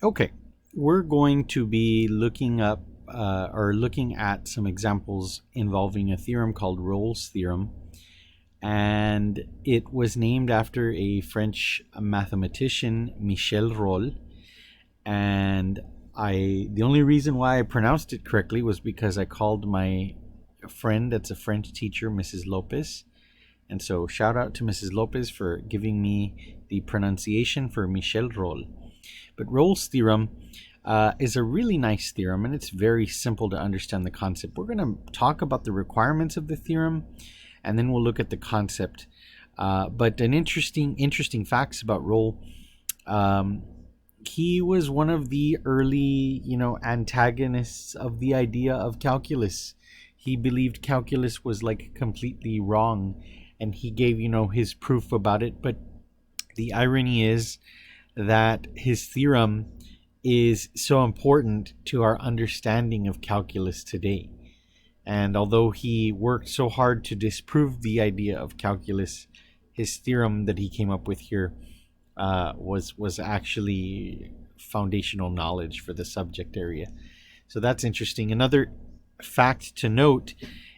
Okay, we're going to be looking up or looking at some examples involving a theorem called Rolle's theorem, and it was named after a French mathematician, Michel Rolle. And the only reason why I pronounced it correctly was because I called my friend that's a French teacher, Mrs. Lopez. And so shout out to Mrs. Lopez for giving me the pronunciation for Michel Rolle. But Rolle's theorem is a really nice theorem, and it's very simple to understand the concept. We're going to talk about the requirements of the theorem, and then we'll look at the concept. But an interesting facts about Rolle. He was one of the early, antagonists of the idea of calculus. He believed calculus was like completely wrong, and he gave, his proof about it. But the irony is that his theorem is so important to our understanding of calculus today. And although he worked so hard to disprove the idea of calculus, his theorem that he came up with here was actually foundational knowledge for the subject area. So that's interesting. Another fact to note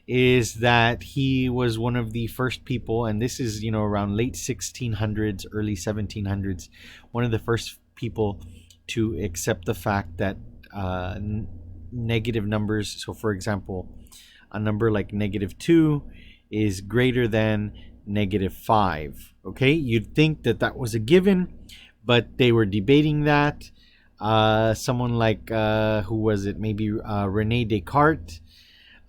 is that he was one of the first people, and this is around late 1600s, early 1700s, one of the first people to accept the fact that negative numbers, so for example, a number like -2 is greater than -5. Okay, you'd think that that was a given, but they were debating that. Someone like who was it? Maybe Rene Descartes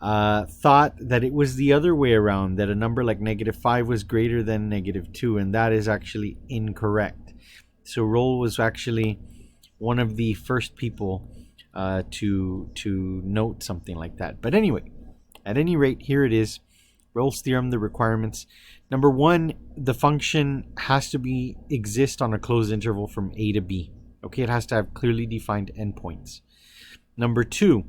thought that it was the other way around, that a number like -5 was greater than -2, and that is actually incorrect. So Rolle was actually one of the first people to note something like that. But anyway, at any rate, here it is. Rolle's theorem, the requirements. Number one, the function has to exist on a closed interval from a to b. Okay, it has to have clearly defined endpoints. Number two,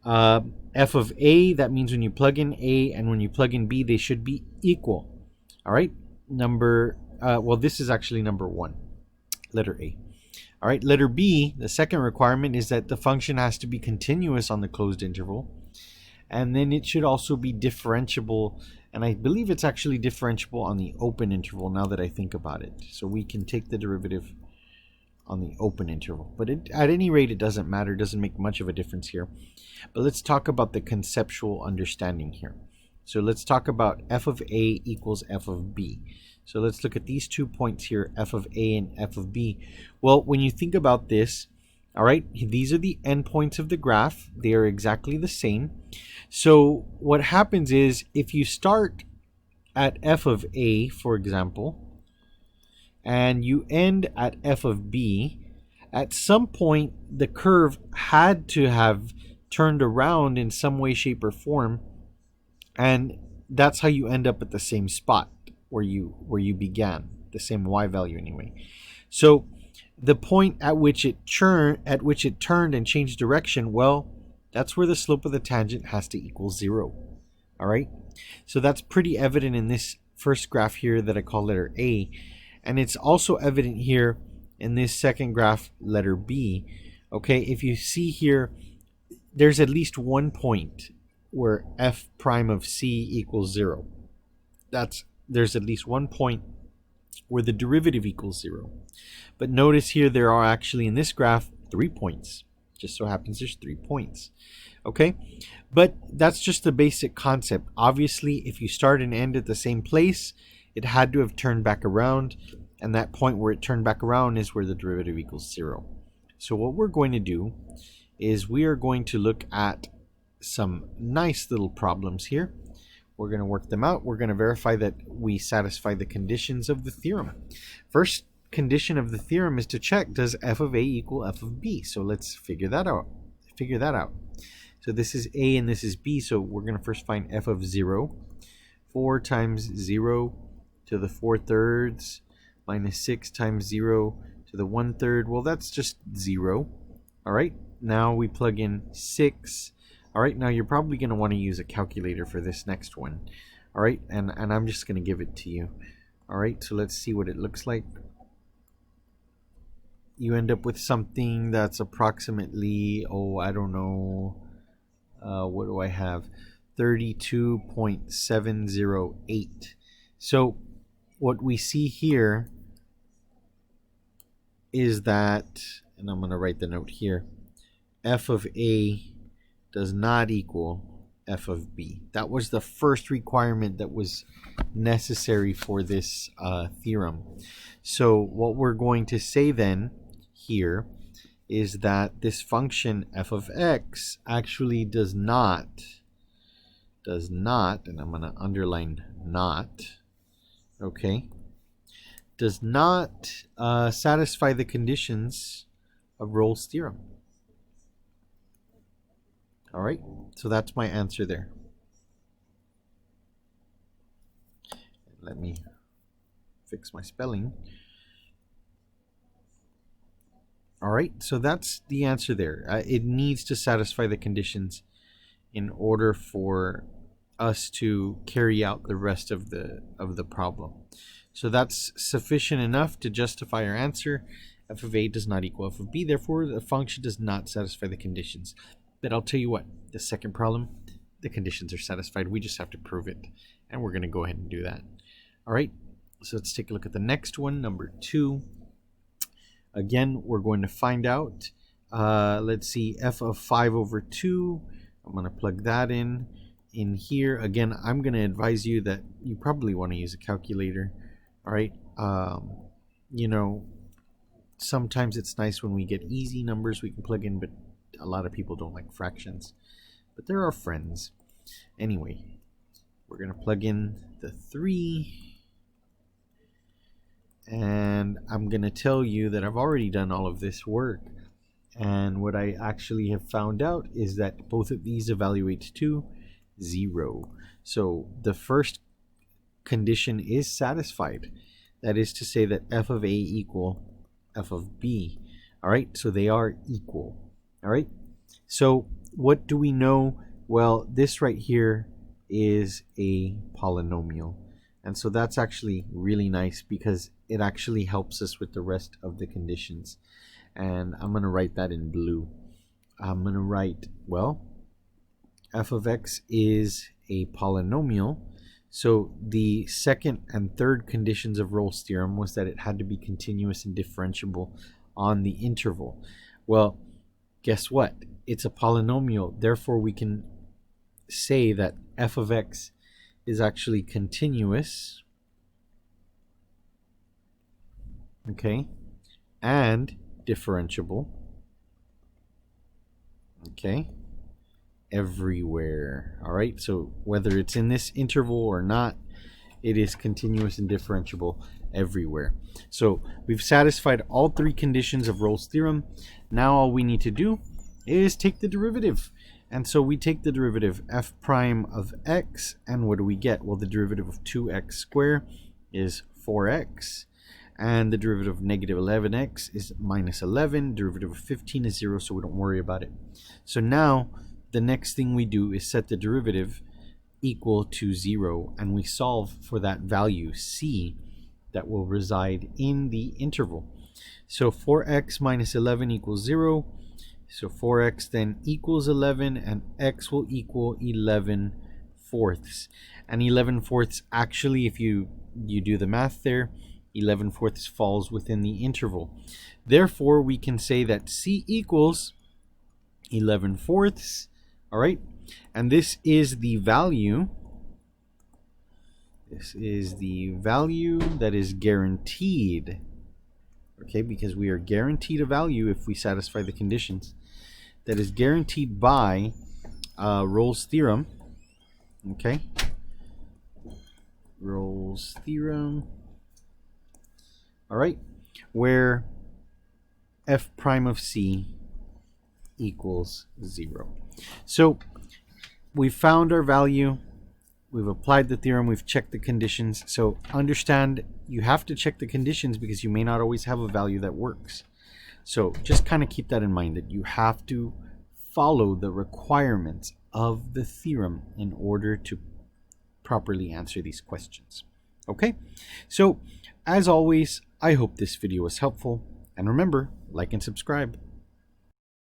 f of a, that means when you plug in a and when you plug in b, they should be equal. All right, this is actually number one, letter A. All right, letter B, the second requirement is that the function has to be continuous on the closed interval. And then it should also be differentiable, and I believe it's actually differentiable on the open interval now that I think about it. So we can take the derivative on the open interval. But at any rate, it doesn't matter. It doesn't make much of a difference here. But let's talk about the conceptual understanding here. So let's talk about f of a equals f of b. So let's look at these 2 points here, f of a and f of b. Well, when you think about this, all right, these are the endpoints of the graph. They are exactly the same. So what happens is if you start at f of a, for example, and you end at f of b, at some point the curve had to have turned around in some way, shape, or form, and that's how you end up at the same spot where you began, the same y value anyway. So the point at which it turned and changed direction, well, that's where the slope of the tangent has to equal 0. All right, so that's pretty evident in this first graph here that I call letter A, and it's also evident here in this second graph, letter B. Okay, if you see here, there's at least one point where f prime of c equals 0. There's at least one point where the derivative equals 0. But notice here there are actually in this graph 3 points. Just so happens there's 3 points. Okay, but that's just the basic concept. Obviously, if you start and end at the same place, it had to have turned back around, and that point where it turned back around is where the derivative equals 0. So what we're going to do is we are going to look at some nice little problems here. We're going to work them out. We're going to verify that we satisfy the conditions of the theorem. First condition of the theorem is to check, does f of a equal f of b? So let's figure that out. So this is a and this is b, so we're going to first find f of 0. 4 times 0 to the 4/3 minus 6 times 0 to the 1/3. Well, that's just 0. All right, now we plug in 6. All right, now you're probably going to want to use a calculator for this next one. All right, and I'm just going to give it to you. All right, so let's see what it looks like. you end up with something that's approximately, oh, I don't know, what do I have? 32.708. So what we see here is that, and I'm going to write the note here, f of a does not equal f of b. That was the first requirement that was necessary for this theorem. So what we're going to say then here is that this function f of x actually does not, and I'm going to underline not, okay, does not satisfy the conditions of Rolle's theorem. All right, so that's my answer there. Let me fix my spelling. All right, so that's the answer there. It needs to satisfy the conditions in order for us to carry out the rest of the problem. So that's sufficient enough to justify our answer. F of a does not equal f of b, therefore the function does not satisfy the conditions. But I'll tell you what, the second problem, the conditions are satisfied. We just have to prove it, and we're going to go ahead and do that. All right, so let's take a look at the next one, number 2. Again, we're going to find out, let's see, f of 5 over 2. I'm going to plug that in here. Again, I'm going to advise you that you probably want to use a calculator. All right, you know, sometimes it's nice when we get easy numbers we can plug in, but a lot of people don't like fractions. But they're our friends. Anyway, we're going to plug in the 3. And I'm going to tell you that I've already done all of this work. And what I actually have found out is that both of these evaluate to 0. So the first condition is satisfied. That is to say that f of a equal f of b. All right, so they are equal. All right, so what do we know? Well, this right here is a polynomial. And so that's actually really nice because it actually helps us with the rest of the conditions. And I'm going to write that in blue. I'm going to write, well, f of x is a polynomial. So the second and third conditions of Rolle's theorem was that it had to be continuous and differentiable on the interval. Well, guess what? It's a polynomial. Therefore, we can say that f of x is actually continuous, okay, and differentiable, okay, everywhere. All right, so whether it's in this interval or not, it is continuous and differentiable everywhere. So we've satisfied all 3 conditions of Rolle's theorem. Now all we need to do is take the derivative. And so we take the derivative f prime of x, and what do we get? Well, the derivative of 2x squared is 4x, and the derivative of negative 11x is minus 11. Derivative of 15 is 0, so we don't worry about it. So now the next thing we do is set the derivative equal to 0, and we solve for that value c that will reside in the interval. So 4x minus 11 equals 0. So 4x then equals 11, and x will equal 11 fourths. And 11 fourths, actually, if you do the math there, 11 fourths falls within the interval. Therefore, we can say that c equals 11 fourths. All right, and this is the value. This is the value that is guaranteed. Okay, because we are guaranteed a value if we satisfy the conditions. That is guaranteed by Rolle's theorem. Okay, Rolle's theorem. All right, where f prime of c equals 0. So we've found our value. We've applied the theorem. We've checked the conditions. So understand, you have to check the conditions because you may not always have a value that works. So just kind of keep that in mind, that you have to follow the requirements of the theorem in order to properly answer these questions. Okay, so as always, I hope this video was helpful. And remember, like and subscribe.